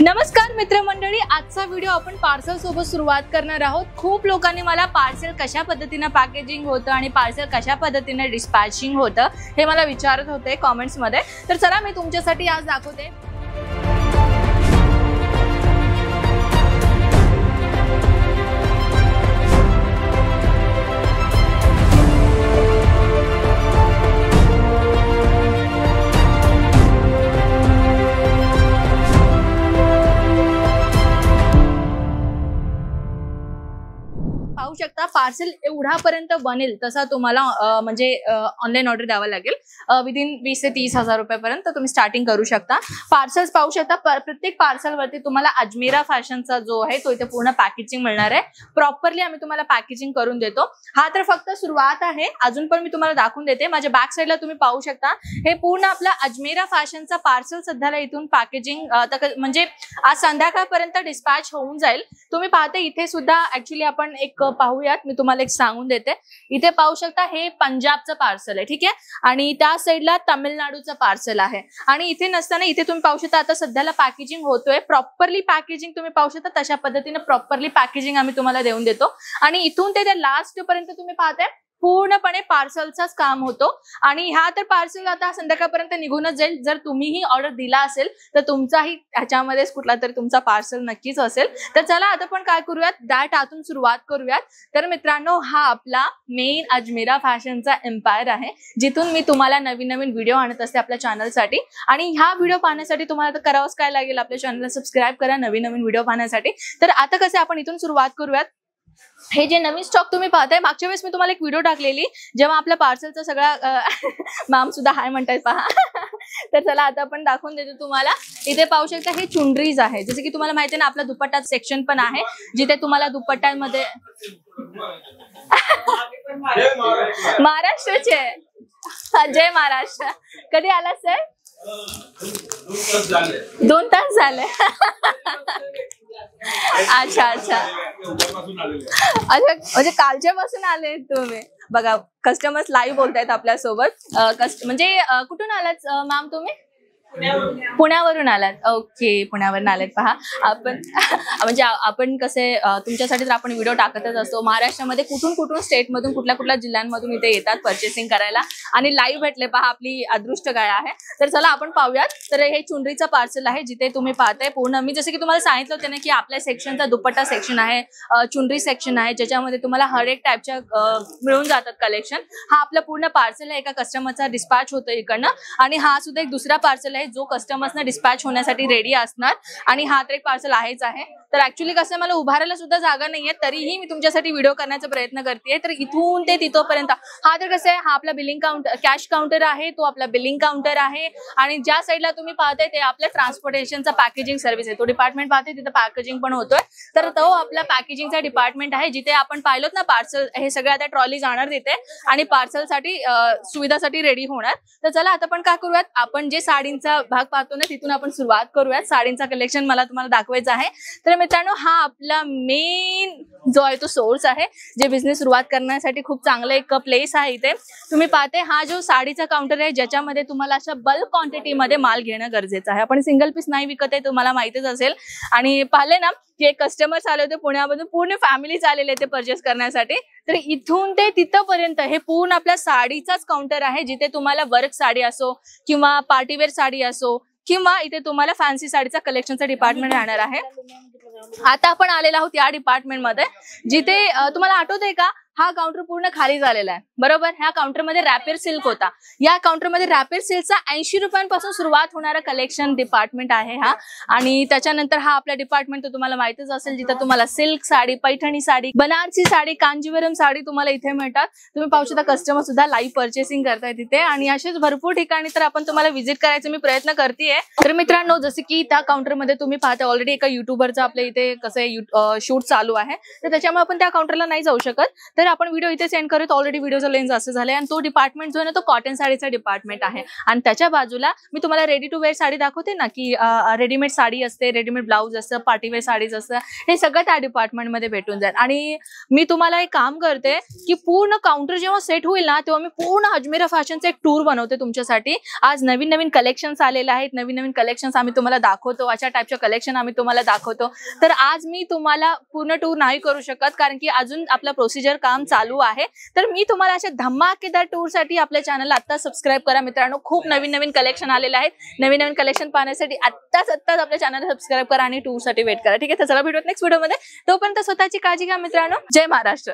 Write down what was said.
नमस्कार मित्रमंडळी, आजचा व्हिडिओ आपण पार्सल सोबत सुरुवात करणार आहोत। खूप लोकांनी मला पार्सल कशा पद्धतीने पॅकेजिंग होतं आणि पार्सल कशा पद्धतीने डिस्पॅचिंग होतं हे मला विचारत होते कमेंट्स मध्ये। तर चला मी तुमच्यासाठी आज दाखवते। पाहू शकता पार्सल एवढापर्यंत बनेल तसा तुम्हाला म्हणजे ऑनलाईन ऑर्डर द्यावा लागेल। विदिन 20 ते 30 हजार रुपयापर्यंत तुम्ही स्टार्टिंग करू शकता। पार्सल्स पाहू शकता, प्रत्येक पार्सल वरती तुम्हाला अजमेरा फॅशनचा जो आहे तो इथे पूर्ण पॅकेजिंग मिळणार आहे। प्रॉपरली आम्ही तुम्हाला पॅकेजिंग करून देतो। हा तर फक्त सुरुवात आहे, अजून पण मी तुम्हाला दाखवून देते। माझ्या बॅक साइडला तुम्ही पाहू शकता हे पूर्ण आपला अजमेरा फॅशनचा पार्सल सध्याला इथून पॅकेजिंग म्हणजे आज संध्याकाळपर्यंत डिस्पॅच होऊन जाईल। तुम्ही पाहते इथे सुद्धा ऍक्च्युअली आपण एक पाहूयात, मी तुम्हाला एक सांगून देते। इथे पाहू शकता हे पंजाबचं पार्सल आहे, ठीक आहे, आणि त्या साइडला तामिळनाडूचं पार्सल आहे। आणि इथे नसताना इथे तुम्ही पाहू शकता आता सध्याला पॅकेजिंग होतोय। प्रॉपरली पॅकेजिंग तुम्ही पाहू शकता, तशा पद्धतीने प्रॉपरली पॅकेजिंग आम्ही तुम्हाला देऊन देतो। आणि इथून ते लास्ट पर्यंत तुम्ही पाहताय पूर्णपणे पार्सलचाच काम होतो। आणि हा तर पार्सल आता संध्याकाळपर्यंत निघूनच जाईल। जर तुम्हीही ऑर्डर दिला असेल तर तुमचाही ह्याच्यामध्येच कुठला तरी तुमचा पार्सल नक्कीच असेल। तर चला आता पण काय करूयात, आतून सुरुवात करूयात। तर मित्रांनो, हा आपला मेन अजमेरा फॅशनचा एम्पायर आहे, जिथून मी तुम्हाला नवीन नवीन व्हिडिओ आणत असते आपल्या चॅनलसाठी। आणि ह्या व्हिडिओ पाहण्यासाठी तुम्हाला तर करावंच काय लागेल, आपल्या चॅनलला सबस्क्राईब करा नवीन नवीन व्हिडिओ पाहण्यासाठी। तर आता कसे आपण इथून सुरुवात करूयात। हे जे नवीन स्टॉक तुम्ही पाहताय, मागच्या वेळेस मी तुम्हाला एक व्हिडिओ टाकलेली जेव्हा आपल्या पार्सलचा सगळा मॅम सुद्धा हाय म्हणतायत पहा। तर चला आता आपण दाखवून देतो तुम्हाला। इथे पाहू शकता हे चुनरीज आहे, जसे की तुम्हाला माहिती आहे ना, आपला दुपट्टा सेक्शन पण आहे, जिथे तुम्हाला दुपट्ट्यांमध्ये महाराष्ट्राचे जय महाराष्ट्र। कधी आला सर? 2 तास झाले। अच्छा अच्छा अच्छा, म्हणजे कालच्या पासून आले तुम्ही। बघा कस्टमर्स लाईव्ह बोलतायत आपल्या सोबत। म्हणजे कुठून आलात मॅम तुम्ही? पुण्यावरून आलात? ओके, पुण्यावरून आलात। पहा आपण म्हणजे आपण कसे तुमच्यासाठी तर आपण व्हिडिओ टाकतच असतो। महाराष्ट्रामध्ये कुठून कुठून स्टेट मधून कुठल्या कुठल्या जिल्ह्यांमधून इथे येतात पर्चेसिंग करायला आणि लाईव्ह भेटले। पहा आपली अदृष्ट काय आहे। तर चला आपण पाहूयात। तर हे चुनरीचं पार्सल आहे, जिथे तुम्ही पाहताय पूर्ण मी जसं की तुम्हाला सांगितलं होतं ना की आपल्या सेक्शनचा दुपट्टा सेक्शन आहे, चुनरी सेक्शन आहे, ज्याच्यामध्ये तुम्हाला हर एक टाईपच्या मिळून जातात कलेक्शन। हा आपला पूर्ण पार्सल आहे, एका कस्टमरचा डिस्पॅच होतं इकडनं। आणि हा सुद्धा एक दुसरा पार्सल आहे जो कस्टमर्सना डिस्पॅच होण्यासाठी रेडी असणार। आणि हा तर एक पार्सल आहेच आहे। तर ऍक्च्युअली कसं मला उभारायला सुद्धा जागा नाहीये, तरीही मी तुमच्यासाठी व्हिडिओ करण्याचा प्रयत्न करते। तर इथून ते तिथपर्यंत हा तर कसं आहे, हा आपला बिलिंग काउंटर कॅश काउंटर आहे, तो आपला बिलिंग काउंटर आहे। आणि ज्या साईडला तुम्ही पाहताय ते आपल्या ट्रान्सपोर्टेशनचा पॅकेजिंग सर्व्हिस आहे, तो डिपार्टमेंट पाहते, तिथे पॅकेजिंग पण होतोय। तर तो आपला पॅकेजिंगचा डिपार्टमेंट आहे, जिथे आपण पाहिलोत ना पार्सल हे सगळे आता ट्रॉली जाणार तिथे आणि पार्सलसाठी सुविधासाठी रेडी होणार। तर चला आता आपण काय करूयात, आपण जे साडींचा भाग पाहतो ना तिथून आपण सुरुवात करूयात। साडींचा कलेक्शन मला तुम्हाला दाखवायचं आहे। तर मित्रांनो, हा आपला मेन जो आहे तो सोर्स आहे, जे बिझनेस सुरुवात करण्यासाठी खूप चांगलं एक प्लेस आहे। इथे तुम्ही पाहते हा जो साडीचा काउंटर आहे, ज्याच्यामध्ये तुम्हाला अशा बल्क क्वांटिटीमध्ये माल घेणं गरजेचं आहे। आपण सिंगल पीस नाही विकत आहे, तुम्हाला माहितीच असेल। आणि पाहिले ना की एक कस्टमर्स आले होते पुण्यामधून, पूर्ण फॅमिलीच आलेले ते परचेस करण्यासाठी। तर इथून ते तिथपर्यंत हे पूर्ण आपल्या साडीचाच काउंटर आहे, जिथे तुम्हाला वर्क साडी असो किंवा पार्टीवेअर साडी असो किंवा इथे तुम्हाला फॅन्सी साडीचा कलेक्शनचा डिपार्टमेंट राहणार आहे। आता आपण आलेलो आहोत या डिपार्टमेंट मध्ये, जिथे तुम्हाला आठवतंय का हा काउंटर पूर्ण खाली झालेला आहे, बरोबर। ह्या काउंटरमध्ये रॅपियर सिल्क होता। या काउंटरमध्ये रॅपियर सिल्कचा 80 रुपयांपासून सुरुवात होणारा कलेक्शन डिपार्टमेंट आहे हा। आणि त्याच्यानंतर हा आपला डिपार्टमेंट तो तुम्हाला माहितीच असेल, जिथे तुम्हाला सिल्क साडी, पैठणी साडी, बनारसी साडी, कांजीवरम साडी तुम्हाला इथे मिळतात। तुम्ही पाहू शकता कस्टमर सुद्धा लाईव्ह पर्चेसिंग करताय तिथे। आणि असेच भरपूर ठिकाणी तर आपण तुम्हाला व्हिजिट करायचा मी प्रयत्न करतेय। तर मित्रांनो, जसे की त्या काउंटरमध्ये तुम्ही पाहता ऑलरेडी एका युट्यूबरचा आपल्या इथे कसं शूट चालू आहे, तर त्याच्यामुळे आपण त्या काउंटरला नाही जाऊ शकत। तर तर आपण व्हिडिओ इथे सेंड करूत. ऑलरेडी व्हिडिओचा लेन्स असं झालंय आणि तो डिपार्टमेंट जो आहे ना तो कॉटन साडीचा डिपार्टमेंट आहे. आणि त्याच्या बाजूला मी तुम्हाला रेडी टू वेअर साडी दाखवते ना, की रेडीमेड साडी असते, रेडीमेड ब्लाऊज असतं, पार्टीवेअर साडीज असतं, हे सगळं त्या डिपार्टमेंटमध्ये भेटून जाईल. आणि मी तुम्हाला एक काम करते की पूर्ण काउंटर जेव्हा सेट होईल ना तेव्हा मी पूर्ण अजमेरा फॅशनचा एक टूर बनवते तुमच्यासाठी. आज नवीन नवीन कलेक्शन्स आलेले आहेत, नवीन नवीन कलेक्शन्स आम्ही तुम्हाला दाखवतो, अशा टाईपच्या कलेक्शन आम्ही तुम्हाला दाखवतो. तर आज मी तुम्हाला पूर्ण टूर नाही करू शकत कारण की अजून आपलं प्रोसिजर काम चालू आहे. तर मी तुम्हाला अशा धमाकेदार टूर साठी आपल्या चॅनलला आता सबस्क्राईब करा मित्रांनो. खूप नवीन नवीन कलेक्शन आलेले आहेत. नवीन नवीन कलेक्शन पाहण्यासाठी आत्ताच आपल्या चॅनलला सबस्क्राईब करा आणि टूर साठी वेट करा. ठीक आहे, तर चला भेटूयात नेक्स्ट व्हिडिओमध्ये. तोपर्यंत स्वतःची काळजी घ्या मित्रांनो. जय महाराष्ट्र.